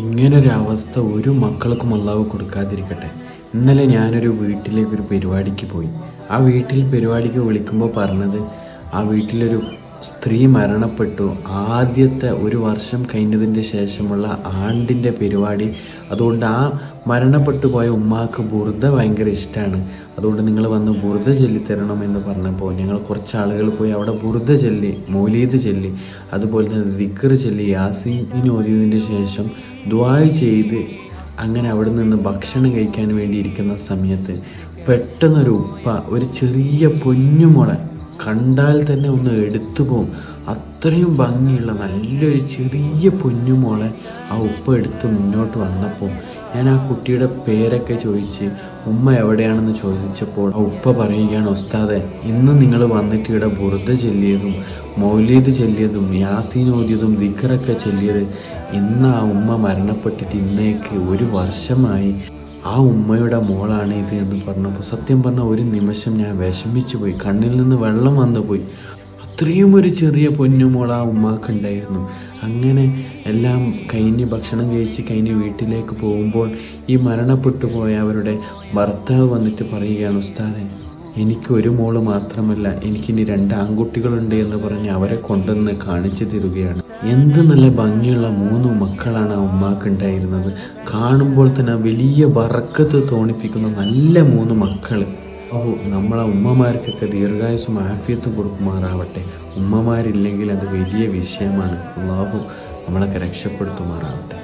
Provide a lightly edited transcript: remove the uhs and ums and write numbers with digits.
ഇങ്ങനൊരവസ്ഥ ഒരു മക്കൾക്കും അള്ളാഹു കൊടുക്കാതിരിക്കട്ടെ. ഇന്നലെ ഞാനൊരു വീട്ടിലേക്ക് ഒരു പരിപാടിക്ക് പോയി. ആ വീട്ടിൽ പരിപാടിക്ക് വിളിക്കുമ്പോൾ പറഞ്ഞത് ആ വീട്ടിലൊരു സ്ത്രീ മരണപ്പെട്ടു. ആദ്യത്തെ ഒരു വർഷം കഴിഞ്ഞതിൻ്റെ ശേഷമുള്ള ആണ്ടിൻ്റെ പരിപാടി. അതുകൊണ്ട് ആ മരണപ്പെട്ടു പോയ ഉമ്മാക്ക് ബുർദ ഭയങ്കര ഇഷ്ടമാണ്. അതുകൊണ്ട് നിങ്ങൾ വന്ന് ബുർദ ചൊല്ലിത്തരണം എന്ന് പറഞ്ഞപ്പോൾ ഞങ്ങൾ കുറച്ച് ആളുകൾ പോയി അവിടെ ബുർദ ചൊല്ലി, മൗലീദ് ചൊല്ലി, അതുപോലെ തന്നെ ദിക്ർ ചൊല്ലി, യാസീൻ ഓതിയതിന് ശേഷം ദുആ ചെയ്ത് അങ്ങനെ അവിടെ നിന്ന് ഭക്ഷണം കഴിക്കാൻ വേണ്ടി ഇരിക്കുന്ന സമയത്ത് പെട്ടെന്നൊരു ഉപ്പ ഒരു ചെറിയ പൊന്നുമോളെ കണ്ടാൽ തന്നെ ഒന്ന് എടുത്തു പോകും. അത്രയും ഭംഗിയുള്ള നല്ലൊരു ചെറിയ പൊന്നുമോളെ ആ ഉപ്പ എടുത്ത് മുന്നോട്ട് വന്നപ്പോൾ ഞാൻ ആ കുട്ടിയുടെ പേരൊക്കെ ചോദിച്ച് ഉമ്മ എവിടെയാണെന്ന് ചോദിച്ചപ്പോൾ ആ ഉപ്പ പറയുകയാണ്, ഉസ്താദെ ഇന്ന് നിങ്ങൾ വന്നിട്ട് ഇവിടെ ബുർദ ചൊല്ലിയതും മൗലീദ് ചൊല്ലിയതും യാസീൻ ഓതിയതും ദിക്റൊക്കെ ചൊല്ലിയത് ഇന്ന് ആ ഉമ്മ മരണപ്പെട്ടിട്ട് ഇന്നേക്ക് ഒരു വർഷമായി. ആ ഉമ്മയുടെ മോളാണ് ഇത് എന്ന് പറഞ്ഞപ്പോൾ സത്യം പറഞ്ഞാൽ ഒരു നിമിഷം ഞാൻ വിഷമിച്ചു പോയി. കണ്ണിൽ നിന്ന് വെള്ളം വന്നു പോയി. അത്രയും ഒരു ചെറിയ പൊന്നുമോൾ ആ ഉമ്മാക്കുണ്ടായിരുന്നു. അങ്ങനെ എല്ലാം കഴിഞ്ഞ് ഭക്ഷണം കഴിച്ച് കഴിഞ്ഞ് വീട്ടിലേക്ക് പോകുമ്പോൾ ഈ മരണപ്പെട്ടു പോയ അവരുടെ ഭർത്താവ് വന്നിട്ട് പറയുകയാണ്, ഉസ്താദെ എനിക്ക് ഒരു മോള് മാത്രമല്ല, എനിക്കിനി 2 ആൺകുട്ടികളുണ്ട് എന്ന് പറഞ്ഞ് അവരെ കൊണ്ടുവന്ന് കാണിച്ചു തരികയാണ്. എന്ത് നല്ല ഭംഗിയുള്ള 3 മക്കളാണ് ആ ഉമ്മാക്ക് ഉണ്ടായിരുന്നത്. കാണുമ്പോൾ തന്നെ വലിയ ബറക്കത്ത് തോന്നിപ്പിക്കുന്ന നല്ല 3 മക്കൾ. നമ്മളെ ഉമ്മമാർക്കൊക്കെ ദീർഘായുസ്സും ആഫിയത്തും കൊടുക്കുമാറാവട്ടെ. ഉമ്മമാരില്ലെങ്കിൽ അത് വലിയ വിഷയമാണ്. അല്ലാഹു നമ്മളൊക്കെ രക്ഷപ്പെടുത്തുമാറാവട്ടെ.